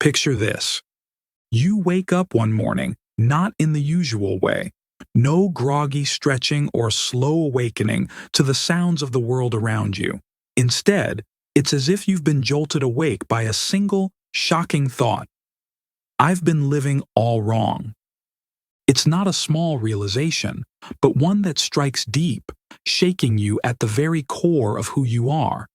Picture this. You wake up one morning, not in the usual way. No groggy stretching or slow awakening to the sounds of the world around you. Instead, it's as if you've been jolted awake by a single, shocking thought. I've been living all wrong. It's not a small realization, but one that strikes deep, shaking you at the very core of who you are.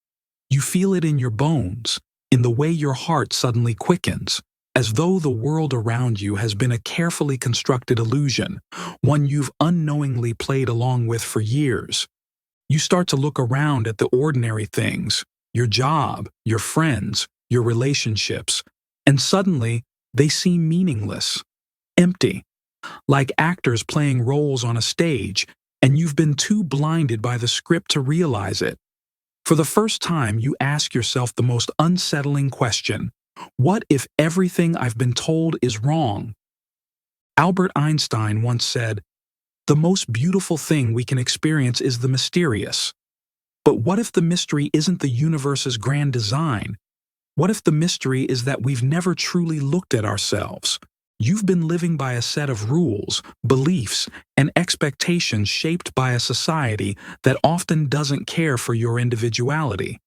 You feel it in your bones, in the way your heart suddenly quickens, as though the world around you has been a carefully constructed illusion, one you've unknowingly played along with for years. You start to look around at the ordinary things, your job, your friends, your relationships, and suddenly they seem meaningless, empty, like actors playing roles on a stage, and you've been too blinded by the script to realize it. For the first time, you ask yourself the most unsettling question: what if everything I've been told is wrong? Albert Einstein once said, "The most beautiful thing we can experience is the mysterious." But what if the mystery isn't the universe's grand design? What if the mystery is that we've never truly looked at ourselves? You've been living by a set of rules, beliefs, and expectations shaped by a society that often doesn't care for your individuality.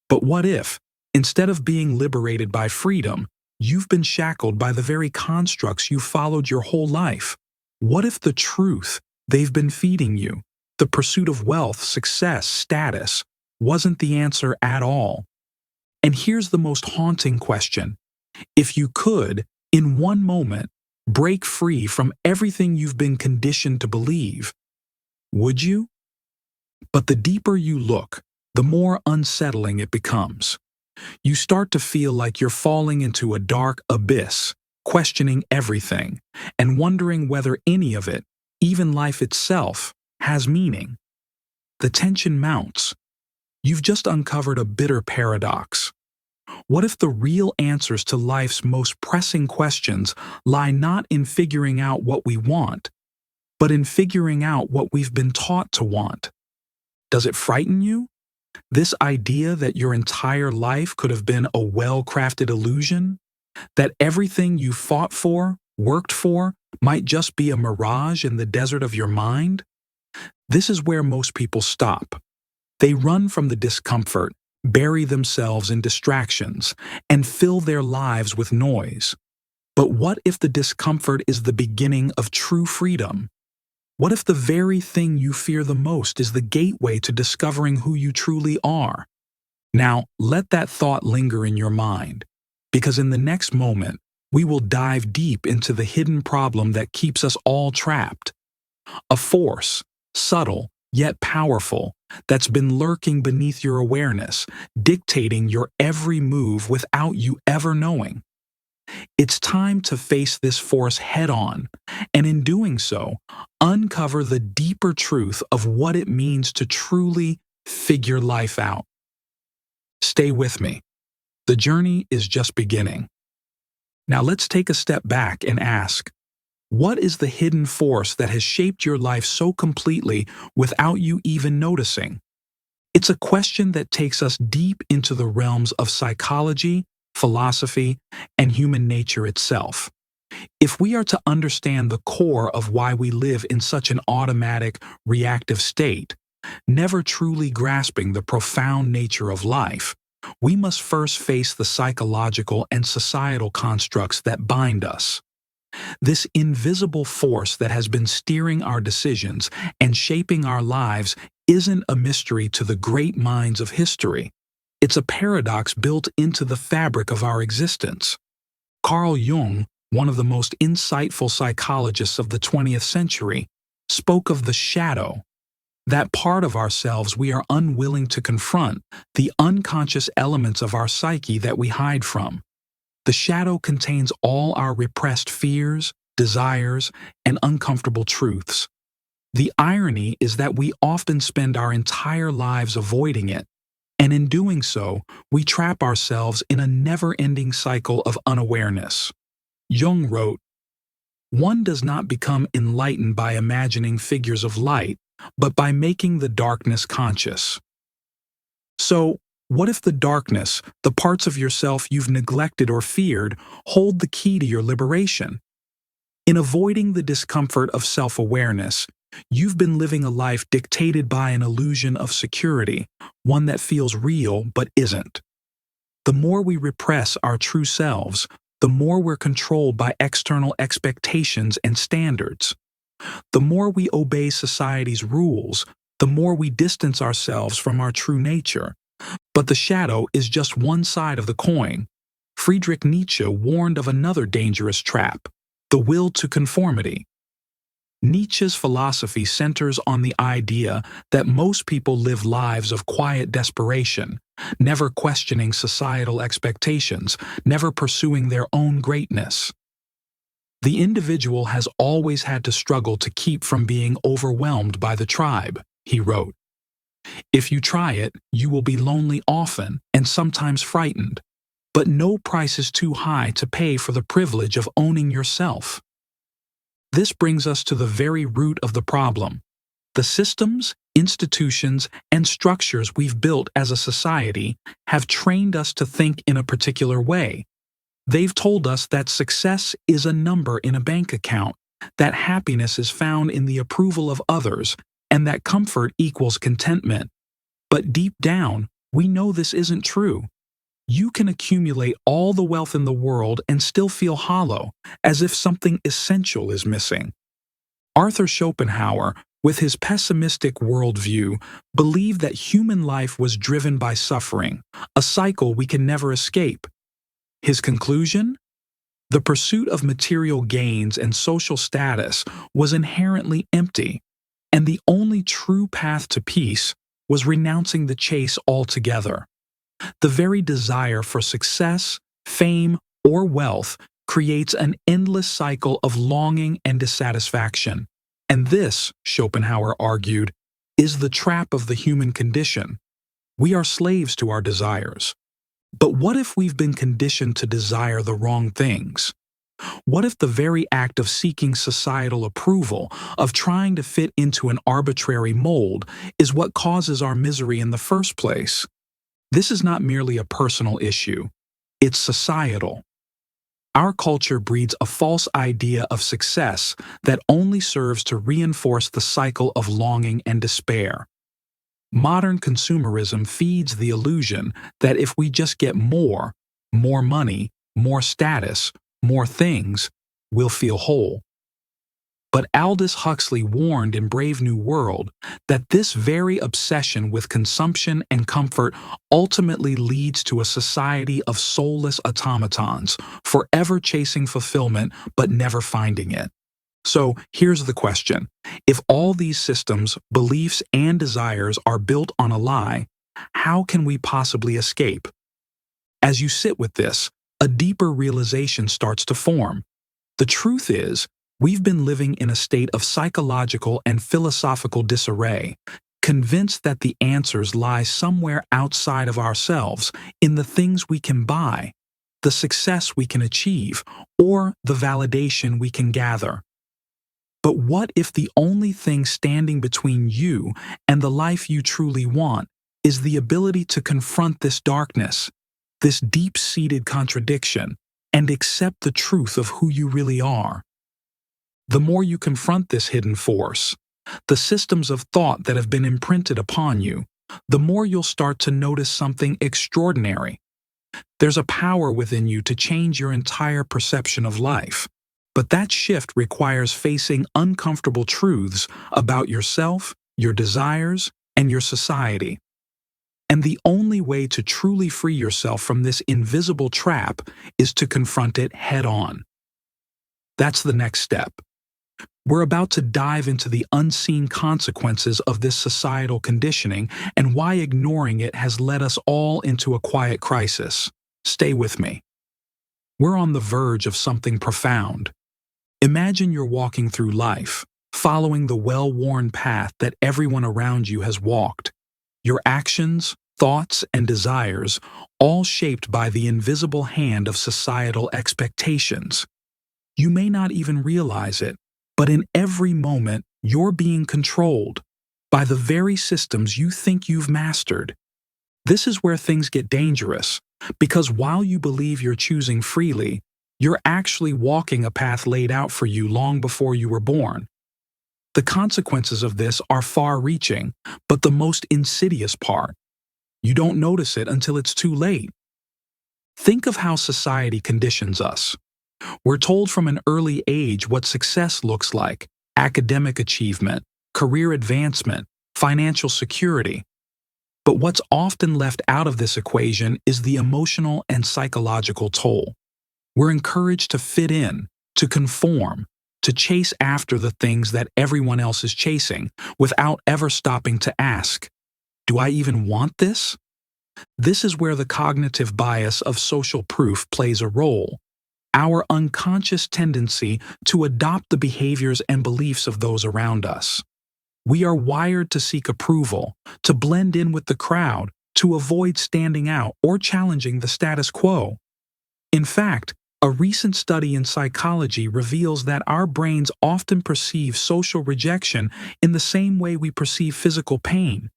But what if, instead of being liberated by freedom, you've been shackled by the very constructs you followed your whole life? What if the truth they've been feeding you, the pursuit of wealth, success, status, wasn't the answer at all? And here's the most haunting question. If you could, in one moment, break free from everything you've been conditioned to believe, would you? But the deeper you look, the more unsettling it becomes. You start to feel like you're falling into a dark abyss, questioning everything, and wondering whether any of it, even life itself, has meaning. The tension mounts. You've just uncovered a bitter paradox. What if the real answers to life's most pressing questions lie not in figuring out what we want, but in figuring out what we've been taught to want? Does it frighten you? This idea that your entire life could have been a well-crafted illusion? That everything you fought for, worked for, might just be a mirage in the desert of your mind? This is where most people stop. They run from the discomfort, bury themselves in distractions, and fill their lives with noise. But what if the discomfort is the beginning of true freedom? What if the very thing you fear the most is the gateway to discovering who you truly are? Now, let that thought linger in your mind, because in the next moment, we will dive deep into the hidden problem that keeps us all trapped. A force, subtle yet powerful, that's been lurking beneath your awareness, dictating your every move without you ever knowing. It's time to face this force head-on, and in doing so, uncover the deeper truth of what it means to truly figure life out. Stay with me. The journey is just beginning. Now let's take a step back and ask, what is the hidden force that has shaped your life so completely without you even noticing? It's a question that takes us deep into the realms of psychology, philosophy, and human nature itself. If we are to understand the core of why we live in such an automatic, reactive state, never truly grasping the profound nature of life, we must first face the psychological and societal constructs that bind us. This invisible force that has been steering our decisions and shaping our lives isn't a mystery to the great minds of history. It's a paradox built into the fabric of our existence. Carl Jung, one of the most insightful psychologists of the 20th century, spoke of the shadow, that part of ourselves we are unwilling to confront, the unconscious elements of our psyche that we hide from. The shadow contains all our repressed fears, desires, and uncomfortable truths. The irony is that we often spend our entire lives avoiding it, and in doing so, we trap ourselves in a never-ending cycle of unawareness. Jung wrote, "One does not become enlightened by imagining figures of light, but by making the darkness conscious." So, What if the darkness, the parts of yourself you've neglected or feared, hold the key to your liberation? In avoiding the discomfort of self-awareness, you've been living a life dictated by an illusion of security, one that feels real but isn't. The more we repress our true selves, the more we're controlled by external expectations and standards. The more we obey society's rules, the more we distance ourselves from our true nature. But the shadow is just one side of the coin. Friedrich Nietzsche warned of another dangerous trap: the will to conformity. Nietzsche's philosophy centers on the idea that most people live lives of quiet desperation, never questioning societal expectations, never pursuing their own greatness. The individual has always had to struggle to keep from being overwhelmed by the tribe, he wrote. If you try it, you will be lonely often and sometimes frightened, but no price is too high to pay for the privilege of owning yourself. This brings us to the very root of the problem. The systems, institutions, and structures we've built as a society have trained us to think in a particular way. They've told us that success is a number in a bank account, that happiness is found in the approval of others, and that comfort equals contentment. But deep down, we know this isn't true. You can accumulate all the wealth in the world and still feel hollow, as if something essential is missing. Arthur Schopenhauer, with his pessimistic worldview, believed that human life was driven by suffering, a cycle we can never escape. His conclusion? The pursuit of material gains and social status was inherently empty, and the only true path to peace was renouncing the chase altogether. The very desire for success, fame, or wealth creates an endless cycle of longing and dissatisfaction. And this, Schopenhauer argued, is the trap of the human condition. We are slaves to our desires. But what if we've been conditioned to desire the wrong things? What if the very act of seeking societal approval, of trying to fit into an arbitrary mold, is what causes our misery in the first place? This is not merely a personal issue, it's societal. Our culture breeds a false idea of success that only serves to reinforce the cycle of longing and despair. Modern consumerism feeds the illusion that if we just get more money, more status, more things, we'll feel whole. But Aldous Huxley warned in Brave New World that this very obsession with consumption and comfort ultimately leads to a society of soulless automatons, forever chasing fulfillment but never finding it. So here's the question. If all these systems, beliefs, and desires are built on a lie, how can we possibly escape? As you sit with this, a deeper realization starts to form. The truth is, we've been living in a state of psychological and philosophical disarray, convinced that the answers lie somewhere outside of ourselves, in the things we can buy, the success we can achieve, or the validation we can gather. But what if the only thing standing between you and the life you truly want is the ability to confront this darkness, this deep-seated contradiction, and accept the truth of who you really are? The more you confront this hidden force, the systems of thought that have been imprinted upon you, the more you'll start to notice something extraordinary. There's a power within you to change your entire perception of life. But that shift requires facing uncomfortable truths about yourself, your desires, and your society. And the only way to truly free yourself from this invisible trap is to confront it head-on. That's the next step. We're about to dive into the unseen consequences of this societal conditioning and why ignoring it has led us all into a quiet crisis. Stay with me. We're on the verge of something profound. Imagine you're walking through life, following the well-worn path that everyone around you has walked. Your actions, thoughts, and desires, all shaped by the invisible hand of societal expectations. You may not even realize it, but in every moment, you're being controlled by the very systems you think you've mastered. This is where things get dangerous, because while you believe you're choosing freely, you're actually walking a path laid out for you long before you were born. The consequences of this are far-reaching, but the most insidious part. You don't notice it until it's too late. Think of how society conditions us. We're told from an early age what success looks like: academic achievement, career advancement, financial security. But what's often left out of this equation is the emotional and psychological toll. We're encouraged to fit in, to conform, to chase after the things that everyone else is chasing, without ever stopping to ask, do I even want this? This is where the cognitive bias of social proof plays a role. Our unconscious tendency to adopt the behaviors and beliefs of those around us. We are wired to seek approval, to blend in with the crowd, to avoid standing out or challenging the status quo. In fact, a recent study in psychology reveals that our brains often perceive social rejection in the same way we perceive physical pain.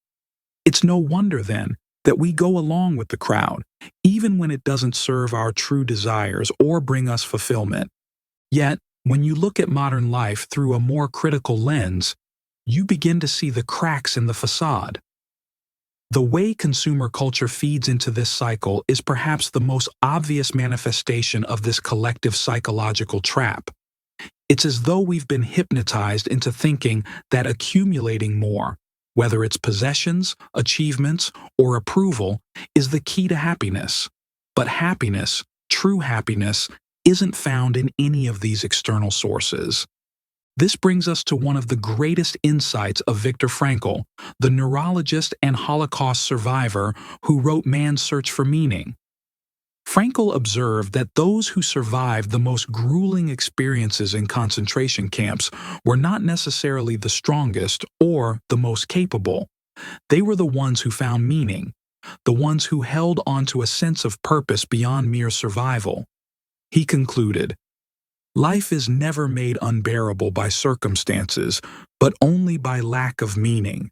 It's no wonder, then, that we go along with the crowd, even when it doesn't serve our true desires or bring us fulfillment. Yet, when you look at modern life through a more critical lens, you begin to see the cracks in the facade. The way consumer culture feeds into this cycle is perhaps the most obvious manifestation of this collective psychological trap. It's as though we've been hypnotized into thinking that accumulating more, whether it's possessions, achievements, or approval, is the key to happiness. But happiness, true happiness, isn't found in any of these external sources. This brings us to one of the greatest insights of Viktor Frankl, the neurologist and Holocaust survivor who wrote Man's Search for Meaning. Frankl observed that those who survived the most grueling experiences in concentration camps were not necessarily the strongest or the most capable. They were the ones who found meaning, the ones who held on to a sense of purpose beyond mere survival. He concluded, "Life is never made unbearable by circumstances, but only by lack of meaning."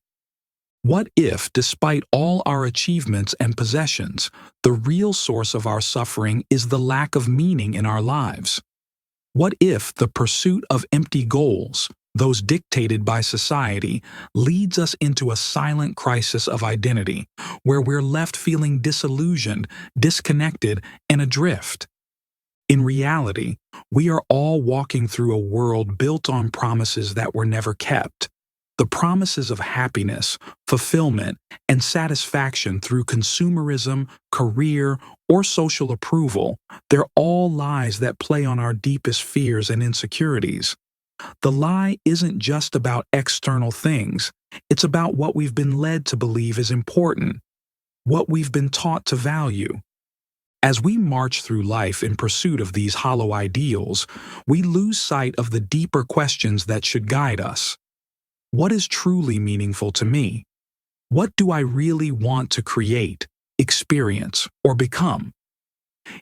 What if, despite all our achievements and possessions, the real source of our suffering is the lack of meaning in our lives? What if the pursuit of empty goals, those dictated by society, leads us into a silent crisis of identity, where we're left feeling disillusioned, disconnected, and adrift? In reality, we are all walking through a world built on promises that were never kept. The promises of happiness, fulfillment, and satisfaction through consumerism, career, or social approval, they're all lies that play on our deepest fears and insecurities. The lie isn't just about external things, it's about what we've been led to believe is important, what we've been taught to value. As we march through life in pursuit of these hollow ideals, we lose sight of the deeper questions that should guide us. What is truly meaningful to me? What do I really want to create, experience, or become?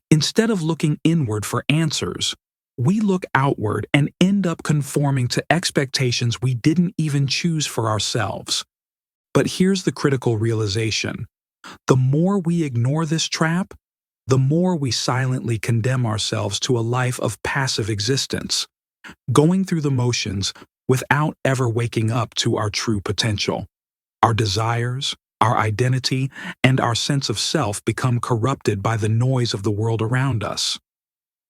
Instead of looking inward for answers, we look outward and end up conforming to expectations we didn't even choose for ourselves. But here's the critical realization. The more we ignore this trap, the more we silently condemn ourselves to a life of passive existence, going through the motions without ever waking up to our true potential. Our desires, our identity, and our sense of self become corrupted by the noise of the world around us.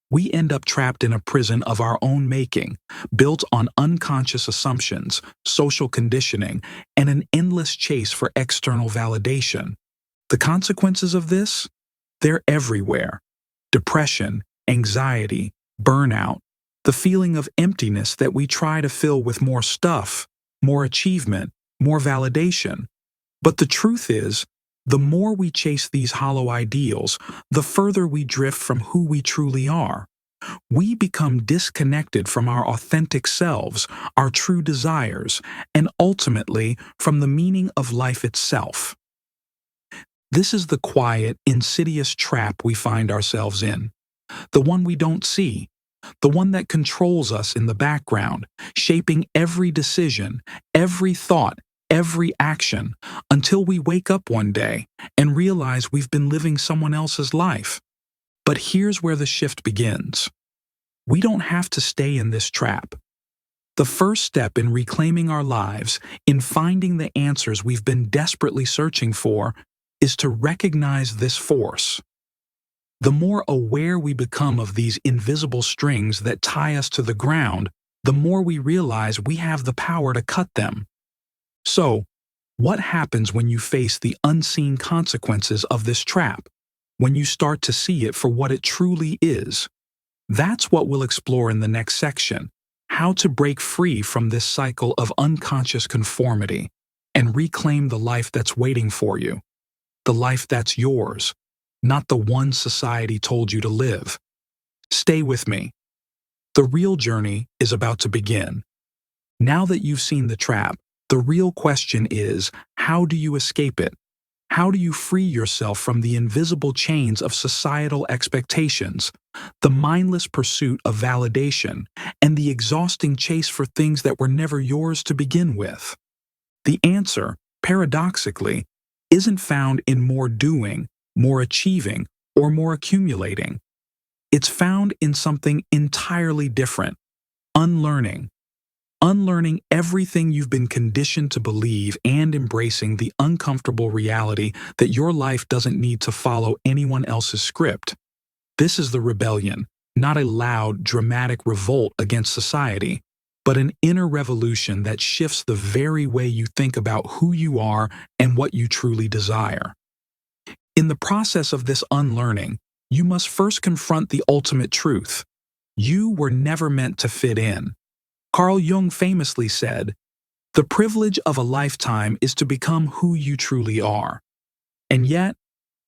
We end up trapped in a prison of our own making, built on unconscious assumptions, social conditioning, and an endless chase for external validation. The consequences of this? They're everywhere. Depression, anxiety, burnout, the feeling of emptiness that we try to fill with more stuff, more achievement, more validation. But the truth is, the more we chase these hollow ideals, the further we drift from who we truly are. We become disconnected from our authentic selves, our true desires, and ultimately from the meaning of life itself. This is the quiet, insidious trap we find ourselves in, the one we don't see, the one that controls us in the background, shaping every decision, every thought, every action, until we wake up one day and realize we've been living someone else's life. But here's where the shift begins. We don't have to stay in this trap. The first step in reclaiming our lives, in finding the answers we've been desperately searching for, is to recognize this force. The more aware we become of these invisible strings that tie us to the ground, the more we realize we have the power to cut them. So, what happens when you face the unseen consequences of this trap? When you start to see it for what it truly is? That's what we'll explore in the next section. How to break free from this cycle of unconscious conformity and reclaim the life that's waiting for you. The life that's yours, not the one society told you to live. Stay with me. The real journey is about to begin. Now that you've seen the trap, the real question is, how do you escape it? How do you free yourself from the invisible chains of societal expectations, the mindless pursuit of validation, and the exhausting chase for things that were never yours to begin with? The answer, paradoxically, isn't found in more doing, more achieving, or more accumulating. It's found in something entirely different: unlearning. Unlearning everything you've been conditioned to believe and embracing the uncomfortable reality that your life doesn't need to follow anyone else's script. This is the rebellion, not a loud, dramatic revolt against society, but an inner revolution that shifts the very way you think about who you are and what you truly desire. In the process of this unlearning, you must first confront the ultimate truth. You were never meant to fit in. Carl Jung famously said, "The privilege of a lifetime is to become who you truly are." And yet,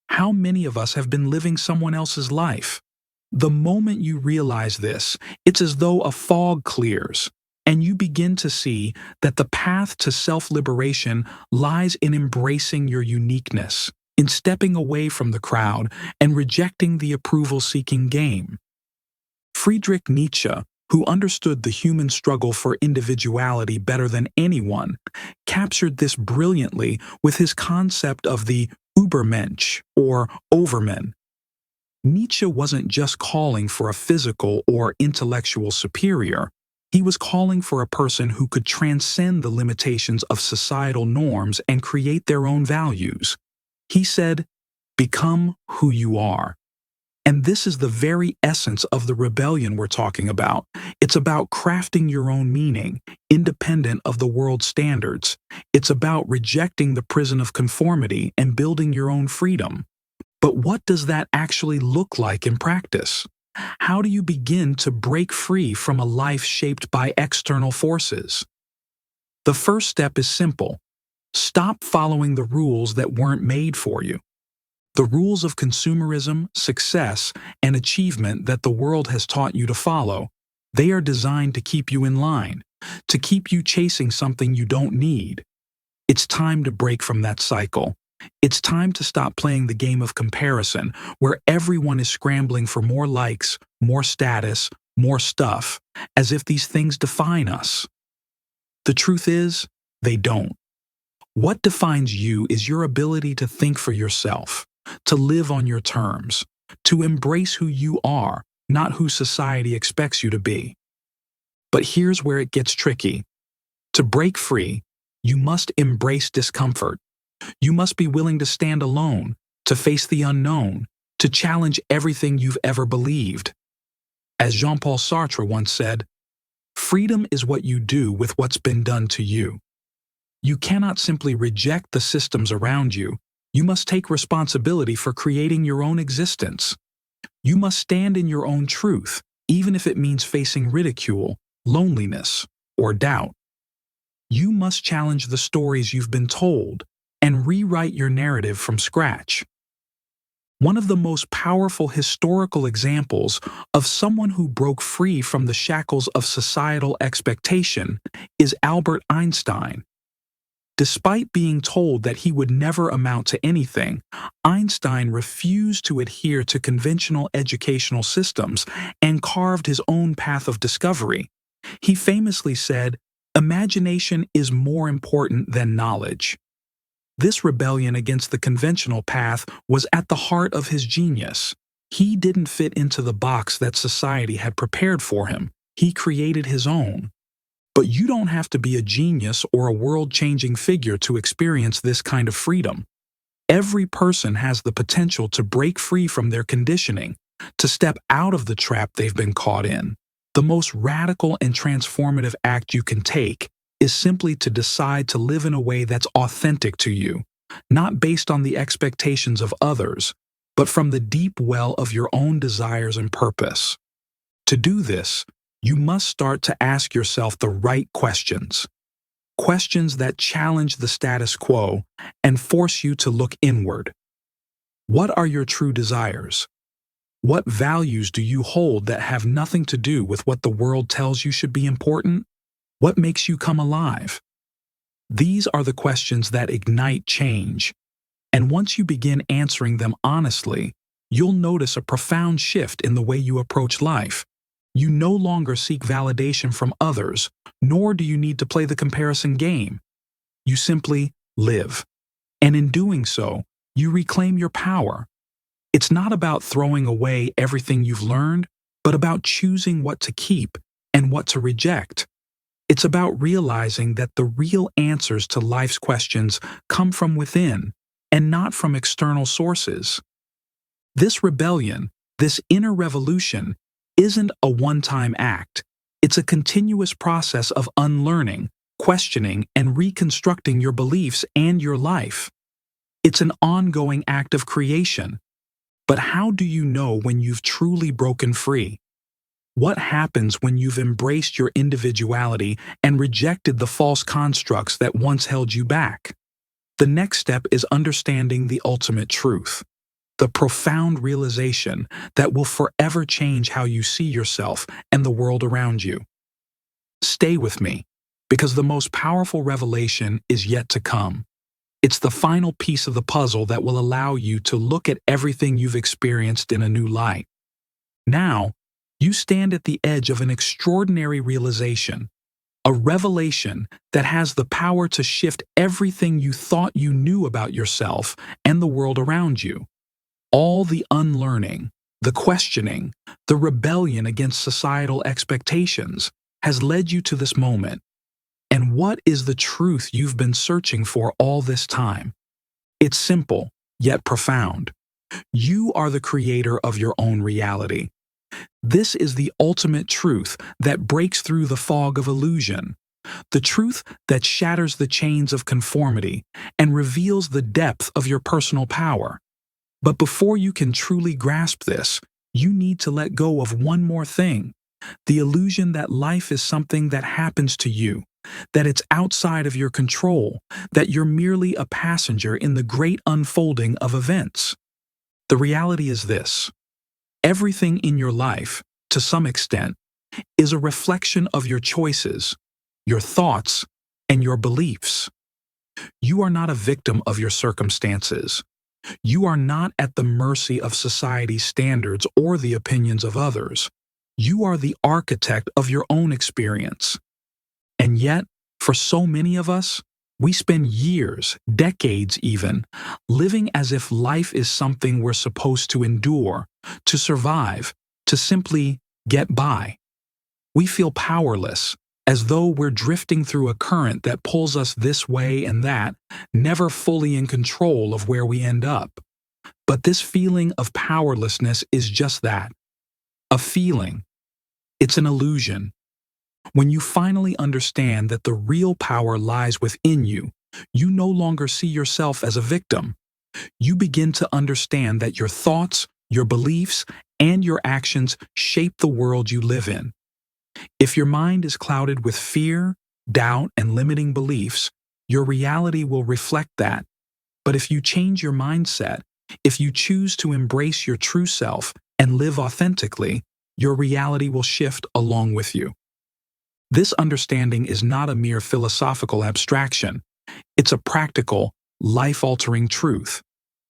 how many of us have been living someone else's life? The moment you realize this, it's as though a fog clears, and you begin to see that the path to self-liberation lies in embracing your uniqueness, in stepping away from the crowd and rejecting the approval-seeking game. Friedrich Nietzsche, who understood the human struggle for individuality better than anyone, captured this brilliantly with his concept of the Übermensch, or overman. Nietzsche wasn't just calling for a physical or intellectual superior. He was calling for a person who could transcend the limitations of societal norms and create their own values. He said, "Become who you are." And this is the very essence of the rebellion we're talking about. It's about crafting your own meaning, independent of the world's standards. It's about rejecting the prison of conformity and building your own freedom. But what does that actually look like in practice? How do you begin to break free from a life shaped by external forces? The first step is simple. Stop following the rules that weren't made for you. The rules of consumerism, success, and achievement that the world has taught you to follow, they are designed to keep you in line, to keep you chasing something you don't need. It's time to break from that cycle. It's time to stop playing the game of comparison, where everyone is scrambling for more likes, more status, more stuff, as if these things define us. The truth is, they don't. What defines you is your ability to think for yourself, to live on your terms, to embrace who you are, not who society expects you to be. But here's where it gets tricky. To break free, you must embrace discomfort. You must be willing to stand alone, to face the unknown, to challenge everything you've ever believed. As Jean-Paul Sartre once said, "Freedom is what you do with what's been done to you." You cannot simply reject the systems around you. You must take responsibility for creating your own existence. You must stand in your own truth, even if it means facing ridicule, loneliness, or doubt. You must challenge the stories you've been told and rewrite your narrative from scratch. One of the most powerful historical examples of someone who broke free from the shackles of societal expectation is Albert Einstein. Despite being told that he would never amount to anything, Einstein refused to adhere to conventional educational systems and carved his own path of discovery. He famously said, Imagination is more important than knowledge. This rebellion against the conventional path was at the heart of his genius. He didn't fit into the box that society had prepared for him. He created his own. But you don't have to be a genius or a world-changing figure to experience this kind of freedom. Every person has the potential to break free from their conditioning, to step out of the trap they've been caught in. The most radical and transformative act you can take is simply to decide to live in a way that's authentic to you, not based on the expectations of others, but from the deep well of your own desires and purpose. To do this, you must start to ask yourself the right questions. Questions that challenge the status quo and force you to look inward. What are your true desires? What values do you hold that have nothing to do with what the world tells you should be important? What makes you come alive? These are the questions that ignite change. And once you begin answering them honestly, you'll notice a profound shift in the way you approach life. You no longer seek validation from others, nor do you need to play the comparison game. You simply live. And in doing so, you reclaim your power. It's not about throwing away everything you've learned, but about choosing what to keep and what to reject. It's about realizing that the real answers to life's questions come from within and not from external sources. This rebellion, this inner revolution, isn't a one-time act. It's a continuous process of unlearning, questioning, and reconstructing your beliefs and your life. It's an ongoing act of creation. But how do you know when you've truly broken free? What happens when you've embraced your individuality and rejected the false constructs that once held you back? The next step is understanding the ultimate truth, the profound realization that will forever change how you see yourself and the world around you. Stay with me, because the most powerful revelation is yet to come. It's the final piece of the puzzle that will allow you to look at everything you've experienced in a new light. Now, you stand at the edge of an extraordinary realization, a revelation that has the power to shift everything you thought you knew about yourself and the world around you. All the unlearning, the questioning, the rebellion against societal expectations has led you to this moment. And what is the truth you've been searching for all this time? It's simple, yet profound. You are the creator of your own reality. This is the ultimate truth that breaks through the fog of illusion, the truth that shatters the chains of conformity and reveals the depth of your personal power. But before you can truly grasp this, you need to let go of one more thing, the illusion that life is something that happens to you, that it's outside of your control, that you're merely a passenger in the great unfolding of events. The reality is this: everything in your life, to some extent, is a reflection of your choices, your thoughts, and your beliefs. You are not a victim of your circumstances. You are not at the mercy of society's standards or the opinions of others. You are the architect of your own experience. And yet, for so many of us, we spend years, decades even, living as if life is something we're supposed to endure, to survive, to simply get by. We feel powerless, as though we're drifting through a current that pulls us this way and that, never fully in control of where we end up. But this feeling of powerlessness is just that, a feeling. It's an illusion. When you finally understand that the real power lies within you, you no longer see yourself as a victim. You begin to understand that your thoughts, your beliefs, and your actions shape the world you live in. If your mind is clouded with fear, doubt, and limiting beliefs, your reality will reflect that. But if you change your mindset, if you choose to embrace your true self and live authentically, your reality will shift along with you. This understanding is not a mere philosophical abstraction. It's a practical, life-altering truth.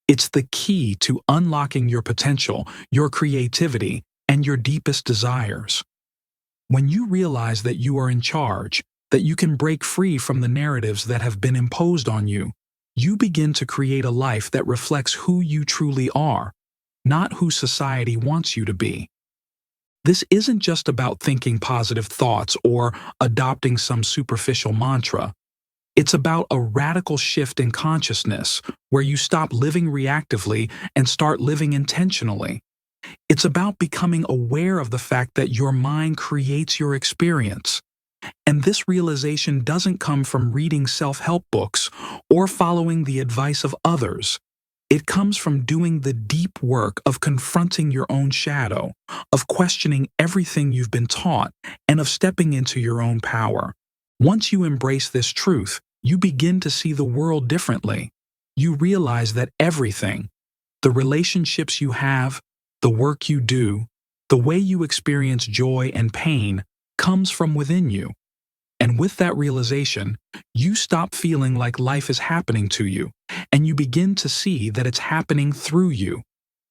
It's the key to unlocking your potential, your creativity, and your deepest desires. When you realize that you are in charge, that you can break free from the narratives that have been imposed on you. You begin to create a life that reflects who you truly are, not who society wants you to be. This isn't just about thinking positive thoughts or adopting some superficial mantra. It's about a radical shift in consciousness where you stop living reactively and start living intentionally. It's about becoming aware of the fact that your mind creates your experience. And this realization doesn't come from reading self-help books or following the advice of others. It comes from doing the deep work of confronting your own shadow, of questioning everything you've been taught, and of stepping into your own power. Once you embrace this truth, you begin to see the world differently. You realize that everything, the relationships you have, the work you do, the way you experience joy and pain, comes from within you. And with that realization, you stop feeling like life is happening to you, and you begin to see that it's happening through you.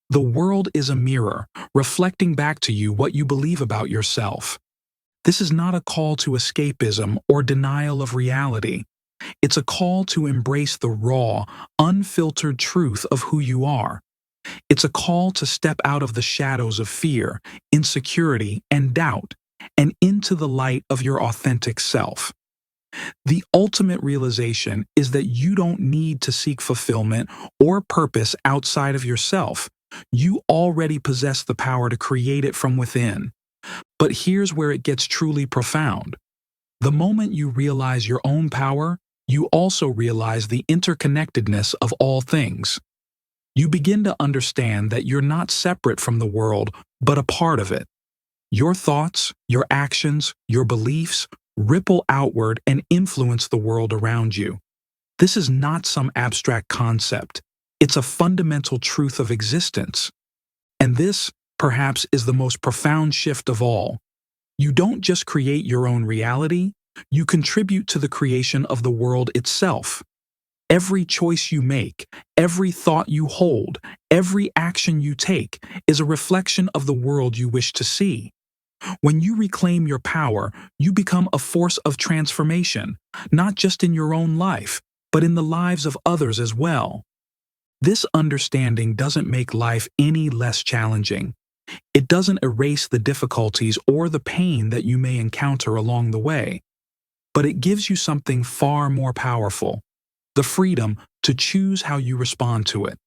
The world is a mirror, reflecting back to you what you believe about yourself. This is not a call to escapism or denial of reality. It's a call to embrace the raw, unfiltered truth of who you are. It's a call to step out of the shadows of fear, insecurity, and doubt, and into the light of your authentic self. The ultimate realization is that you don't need to seek fulfillment or purpose outside of yourself. You already possess the power to create it from within. But here's where it gets truly profound. The moment you realize your own power, you also realize the interconnectedness of all things. You begin to understand that you're not separate from the world, but a part of it. Your thoughts, your actions, your beliefs ripple outward and influence the world around you. This is not some abstract concept. It's a fundamental truth of existence. And this, perhaps, is the most profound shift of all. You don't just create your own reality, you contribute to the creation of the world itself. Every choice you make, every thought you hold, every action you take is a reflection of the world you wish to see. When you reclaim your power, you become a force of transformation, not just in your own life, but in the lives of others as well. This understanding doesn't make life any less challenging. It doesn't erase the difficulties or the pain that you may encounter along the way, but it gives you something far more powerful: the freedom to choose how you respond to it.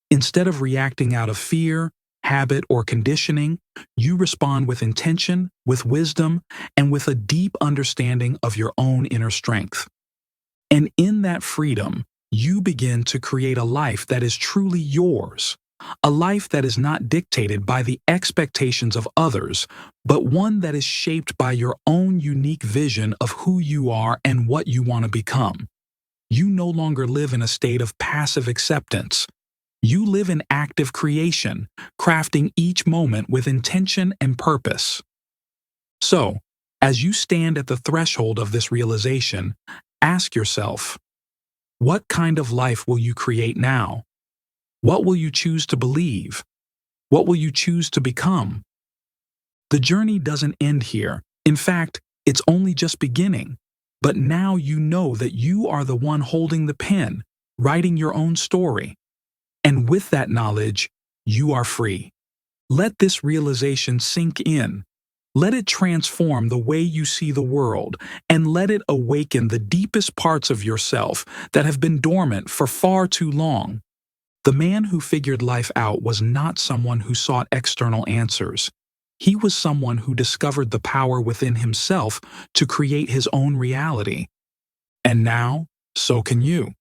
Instead of reacting out of fear, habit, or conditioning, you respond with intention, with wisdom, and with a deep understanding of your own inner strength. And in that freedom, you begin to create a life that is truly yours, a life that is not dictated by the expectations of others, but one that is shaped by your own unique vision of who you are and what you want to become. You no longer live in a state of passive acceptance. You live in active creation, crafting each moment with intention and purpose. So, as you stand at the threshold of this realization, ask yourself, what kind of life will you create now? What will you choose to believe? What will you choose to become? The journey doesn't end here. In fact, it's only just beginning. But now you know that you are the one holding the pen, writing your own story. And with that knowledge, you are free. Let this realization sink in. Let it transform the way you see the world, and let it awaken the deepest parts of yourself that have been dormant for far too long. The man who figured life out was not someone who sought external answers. He was someone who discovered the power within himself to create his own reality. And now, so can you.